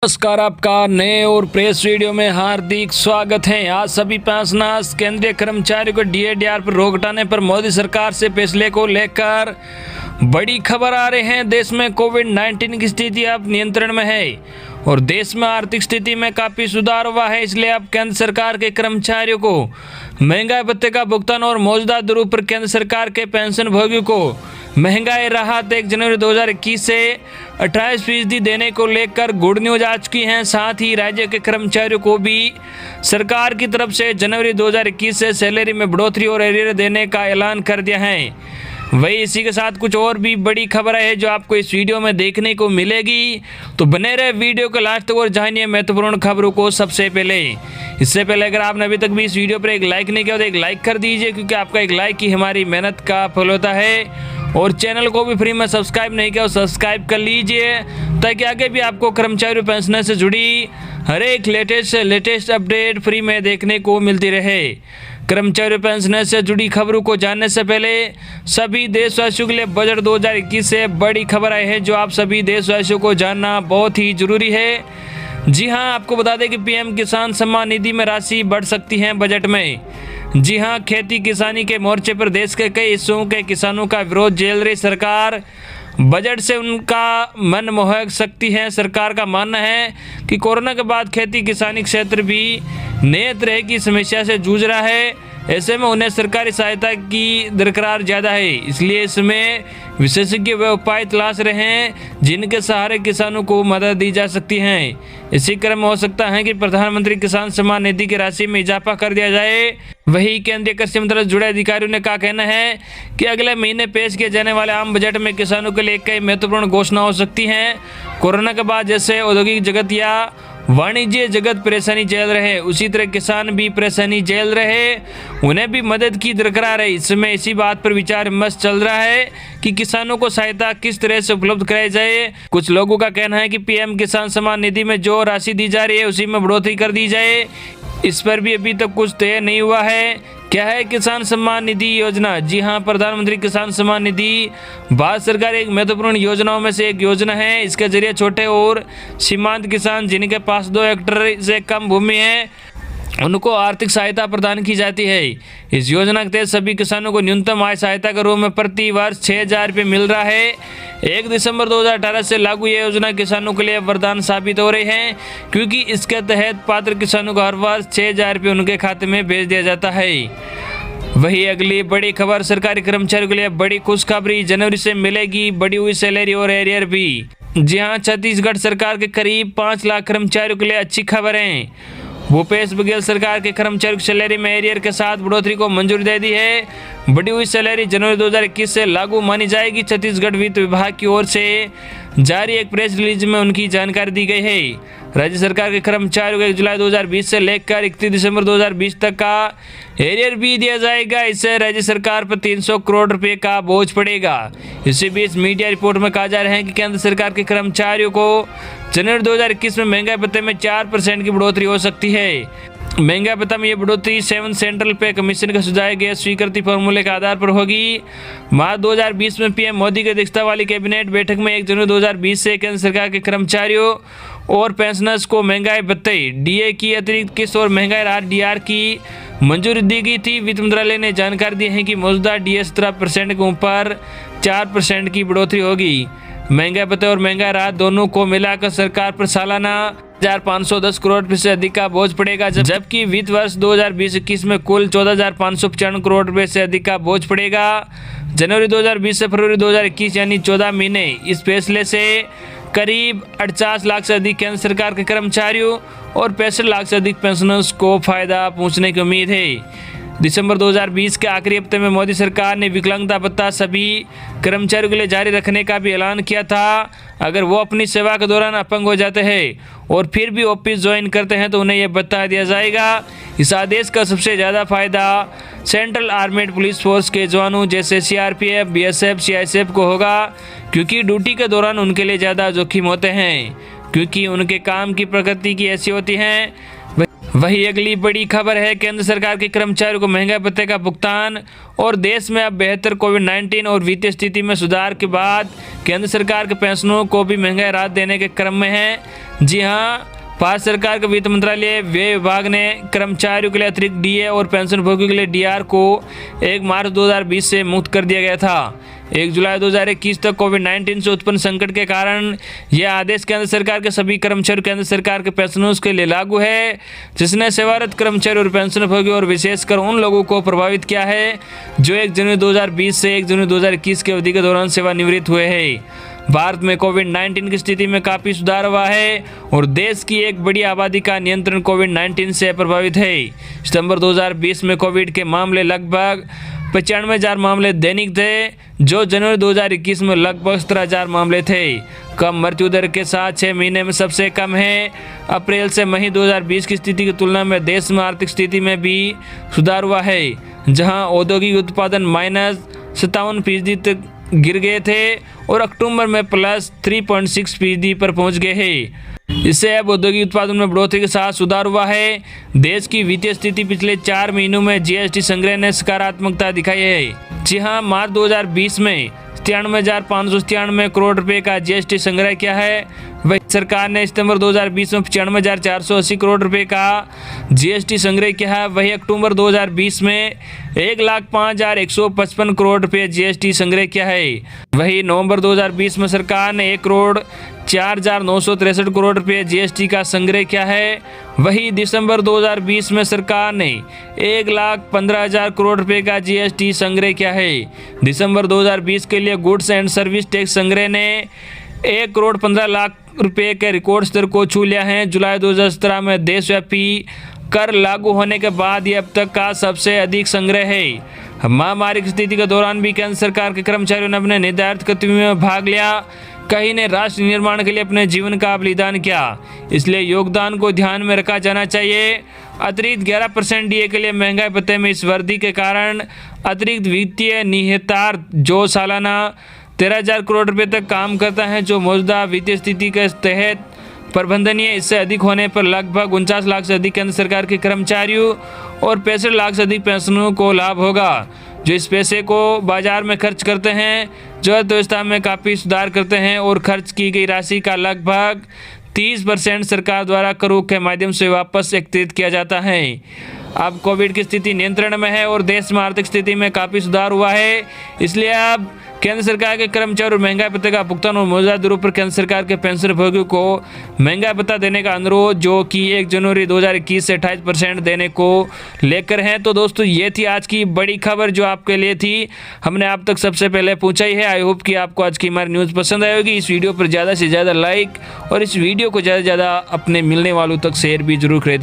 नमस्कार, आपका नए और प्रेस वीडियो में हार्दिक स्वागत है। आज सभी पेंशनर्स केंद्रीय कर्मचारियों को डीए/डीआर पर रोक हटाने पर मोदी सरकार से फैसले को लेकर बड़ी खबर आ रही है। देश में कोविड-19 की स्थिति अब नियंत्रण में है और देश में आर्थिक स्थिति में काफ़ी सुधार हुआ है। इसलिए अब केंद्र सरकार के कर्मचारियों को महंगाई भत्ते का भुगतान और मौजूदा दरों पर केंद्र सरकार के पेंशन भोगियों को महंगाई राहत 1 जनवरी 2021 से 28% देने को लेकर गुड न्यूज आ चुकी हैं। साथ ही राज्य के कर्मचारियों को भी सरकार की तरफ से जनवरी 2021 से सैलरी में बढ़ोतरी और एरियर देने का ऐलान कर दिया है। वही इसी के साथ कुछ और भी बड़ी खबर है जो आपको इस वीडियो में देखने को मिलेगी, तो बने रहे वीडियो को लास्ट तक और जानिए महत्वपूर्ण खबरों को सबसे पहले। इससे पहले अगर आपने अभी तक भी इस वीडियो पर एक लाइक नहीं किया तो एक लाइक कर दीजिए, क्योंकि आपका एक लाइक ही हमारी मेहनत का फल होता है। और चैनल को भी फ्री में सब्सक्राइब नहीं किया, सब्सक्राइब कर लीजिए ताकि आगे भी आपको कर्मचारी पेंशन से जुड़ी हर एक लेटेस्ट अपडेट फ्री में देखने को मिलती रहे। कर्मचारी पेंशन से जुड़ी खबरों को जानने से पहले सभी देशवासियों के लिए बजट 2021 से बड़ी खबर आई है जो आप सभी देशवासियों को जानना बहुत ही जरूरी है। जी हां, आपको बता दें कि पीएम किसान सम्मान निधि में राशि बढ़ सकती है बजट में। जी हां, खेती किसानी के मोर्चे पर देश के कई हिस्सों के किसानों का विरोध झेल रही सरकार बजट से उनका मन मोह सकती है। सरकार का मानना है कि कोरोना के बाद खेती किसानी क्षेत्र भी नए तरह की समस्या से जूझ रहा है। ऐसे में उन्हें सरकारी सहायता की दरकार ज़्यादा है, इसलिए इसमें विशेषज्ञ वे उपाय तलाश रहे हैं जिनके सहारे किसानों को मदद दी जा सकती है। इसी क्रम में हो सकता है कि प्रधानमंत्री किसान सम्मान निधि की राशि में इजाफा कर दिया जाए। वही केंद्रीय कृषि मंत्रालय से जुड़े अधिकारियों ने का कहना है कि अगले महीने पेश किए जाने वाले आम बजट में किसानों के लिए कई महत्वपूर्ण घोषणा हो सकती हैं। कोरोना के बाद जैसे औद्योगिक जगत या वाणिज्य जगत परेशानी झेल रहे, उसी तरह किसान भी परेशानी झेल रहे, उन्हें भी मदद की दरकार है। इसमें इसी बात पर विचार विमर्श चल रहा है कि किसानों को सहायता किस तरह से उपलब्ध कराई जाए। कुछ लोगों का कहना है कि पीएम किसान सम्मान निधि में जो राशि दी जा रही है उसी में बढ़ोतरी कर दी जाए। इस पर भी अभी तक कुछ तय नहीं हुआ है। क्या है किसान सम्मान निधि योजना? जी हां, प्रधानमंत्री किसान सम्मान निधि भारत सरकार एक महत्वपूर्ण योजनाओं में से एक योजना है। इसके जरिए छोटे और सीमांत किसान जिनके पास 2 हेक्टेयर से कम भूमि है उनको आर्थिक सहायता प्रदान की जाती है। इस योजना के तहत सभी किसानों को न्यूनतम आय सहायता के रूप में प्रति वर्ष 6,000 रुपये मिल रहा है। 1 दिसंबर 2018 से लागू ये योजना किसानों के लिए वरदान साबित हो रही है, क्योंकि इसके तहत पात्र किसानों को हर वर्ष 6,000 रुपये उनके खाते में भेज दिया जाता है। वही अगली बड़ी खबर, सरकारी कर्मचारियों के लिए बड़ी खुशखबरी, जनवरी से मिलेगी बढ़ी हुई सैलरी और एरियर भी। जी हाँ, छत्तीसगढ़ सरकार के करीब 5 लाख कर्मचारियों के लिए अच्छी खबर है। भूपेश बघेल सरकार के कर्मचारियों की सैलरी में एरियर के साथ बढ़ोतरी को मंजूरी दे दी है। बढ़ी हुई सैलरी जनवरी 2021 से लागू मानी जाएगी। छत्तीसगढ़ वित्त विभाग की ओर से जारी एक प्रेस रिलीज में उनकी जानकारी दी गई है। राज्य सरकार के कर्मचारियों को 1 जुलाई 2020 से लेकर 31 दिसंबर 2020 तक का एरियर भी दिया जाएगा। इससे राज्य सरकार पर 300 करोड़ रुपए का बोझ पड़ेगा। इसी बीच मीडिया रिपोर्ट में कहा जा रहा है कि केंद्र सरकार के कर्मचारियों को जनवरी 2021 में महंगाई भत्ते में 4% की बढ़ोतरी हो सकती है। महंगाई भत्ता में ये बढ़ोतरी 7 सेंट्रल पे कमीशन के सुझाए गए स्वीकृति फॉर्मूले के आधार पर होगी। मार्च 2020 में पीएम मोदी की अध्यक्षता वाली कैबिनेट बैठक में 1 जनवरी 2020 से केंद्र सरकार के कर्मचारियों और पेंशनर्स को महंगाई भत्ते डीए की अतिरिक्त किस्त और महंगाई राहत डीआर की मंजूरी दी गई थी। वित्त मंत्रालय ने जानकारी दी है कि मौजूदा डीए 17% के ऊपर 4% की बढ़ोतरी होगी। महंगाई भत्ते और महंगाई राहत दोनों को मिलाकर सरकार पर सालाना 1,510 करोड़ रुपए से अधिक का बोझ पड़ेगा, जबकि वित्त वर्ष 2020-21 में कुल 14,595 करोड़ रुपए से अधिक का बोझ पड़ेगा। जनवरी 2020 से फरवरी 2021 यानी 14 महीने इस फैसले से करीब 48 लाख से अधिक केंद्र सरकार के कर्मचारियों और 65 लाख से अधिक पेंशनर्स को फायदा पहुंचने की उम्मीद है। दिसंबर 2020 के आखिरी हफ्ते में मोदी सरकार ने विकलांगता भत्ता सभी कर्मचारियों के लिए जारी रखने का भी ऐलान किया था। अगर वो अपनी सेवा के दौरान अपंग हो जाते हैं और फिर भी ऑफिस ज्वाइन करते हैं तो उन्हें यह भत्ता दिया जाएगा। इस आदेश का सबसे ज़्यादा फायदा सेंट्रल आर्मेड पुलिस फोर्स के जवानों जैसे सीआरपीएफ, बीएसएफ, सीआईएसएफ को होगा, क्योंकि ड्यूटी के दौरान उनके लिए ज़्यादा जोखिम होते हैं, क्योंकि उनके काम की प्रकृति की ऐसी होती है। वही अगली बड़ी खबर है केंद्र सरकार के कर्मचारियों को महंगाई भत्ते का भुगतान। और देश में अब बेहतर कोविड-19 और वित्तीय स्थिति में सुधार के बाद केंद्र सरकार के पेंशनों को भी महंगाई राहत देने के क्रम में है। जी हां, भारत सरकार के वित्त मंत्रालय व्यय विभाग ने कर्मचारियों के लिए अतिरिक्त डीए और पेंशन भोगियों के लिए डीआर को 1 मार्च 2020 से मुक्त कर दिया गया था। 1 जुलाई 2021 तक कोविड-19 से उत्पन्न संकट के कारण यह आदेश केंद्र सरकार के सभी कर्मचारियों केंद्र सरकार के पेंशनों के लिए लागू है, जिसने सेवारत कर्मचारी और पेंशन भोगियों और विशेषकर उन लोगों को प्रभावित किया है जो 1 जनवरी 2020 से 1 जनवरी 2021 की अवधि के दौरान सेवानिवृत्त हुए हैं। भारत में कोविड-19 की स्थिति में काफ़ी सुधार हुआ है और देश की एक बड़ी आबादी का नियंत्रण कोविड-19 से प्रभावित है। सितंबर 2020 में कोविड के मामले लगभग 95,000 मामले दैनिक थे, जो जनवरी 2021 में लगभग 17,000 मामले थे। कम मृत्यु दर के साथ 6 महीने में सबसे कम है। अप्रैल से मई 2020 की स्थिति की तुलना में देश में आर्थिक स्थिति में भी सुधार हुआ है, जहां औद्योगिक उत्पादन -57% तक गिर गए थे और अक्टूबर में +3.6% पर पहुंच गए हैं। इससे अब औद्योगिक उत्पादन में बढ़ोतरी के साथ सुधार हुआ है। देश की वित्तीय स्थिति पिछले 4 महीनों में जीएसटी संग्रह ने सकारात्मकता दिखाई है। जी हां, मार्च 2020 में 93,597 करोड़ रुपए का जीएसटी संग्रह किया है। वही सरकार ने सितंबर 2020 में 95,480 करोड़ रुपए का जीएसटी संग्रह किया है। वही अक्टूबर 2020 में 1,05,155 करोड़ रुपए जीएसटी संग्रह किया है। वही नवंबर 2020 में सरकार ने 1,04,963 करोड़ रुपए जीएसटी का संग्रह किया है। वही दिसंबर 2020 में सरकार ने 1,15,000 करोड़ रुपए का जीएसटी संग्रह किया है। दिसंबर 2020 के लिए गुड्स एंड सर्विस टैक्स संग्रह ने 1,15,00,000 रुपए के रिकॉर्ड स्तर को छू लिया है। जुलाई 2017 में देशव्यापी कर लागू होने के बाद ये अब तक का सबसे अधिक संग्रह है। महामारी की स्थिति के दौरान भी केंद्र सरकार के कर्मचारियों ने अपने निर्धारित गतिविधियों में भाग लिया। कई ने राष्ट्र निर्माण के लिए अपने जीवन का बलिदान किया, इसलिए योगदान को ध्यान में रखा जाना चाहिए। अतिरिक्त 11% डीए के लिए महंगाई भत्ते में इस वृद्धि के कारण अतिरिक्त वित्तीय निहितार्थ जो सालाना 13,000 करोड़ रुपए तक काम करता है, जो मौजूदा वित्तीय स्थिति के तहत प्रबंधनीय, इससे अधिक होने पर लगभग 49 लाख से अधिक केंद्र सरकार के कर्मचारियों और 65 लाख से अधिक पेंशनरों को लाभ होगा, जो इस पैसे को बाजार में खर्च करते हैं, जो अर्थव्यवस्था में काफ़ी सुधार करते हैं। और खर्च की गई राशि का लगभग 30% सरकार द्वारा करों के माध्यम से वापस एकत्रित किया जाता है। अब कोविड की स्थिति नियंत्रण में है और देश में आर्थिक स्थिति में काफ़ी सुधार हुआ है, इसलिए अब केंद्र सरकार के कर्मचारी और महंगाई भत्ते का भुगतान और मौजूदा दरों पर केंद्र सरकार के पेंशन भोगियों को महंगाई भत्ता देने का अनुरोध, जो कि 1 जनवरी 2021 से 28% देने को लेकर है। तो दोस्तों, ये थी आज की बड़ी खबर जो आपके लिए थी, हमने आप तक सबसे पहले पहुंचाई है। आई होप कि आपको आज की हमारी न्यूज़ पसंद आई होगी। इस वीडियो पर ज़्यादा से ज़्यादा लाइक और इस वीडियो को ज़्यादा से ज़्यादा अपने मिलने वालों तक शेयर भी जरूर करें।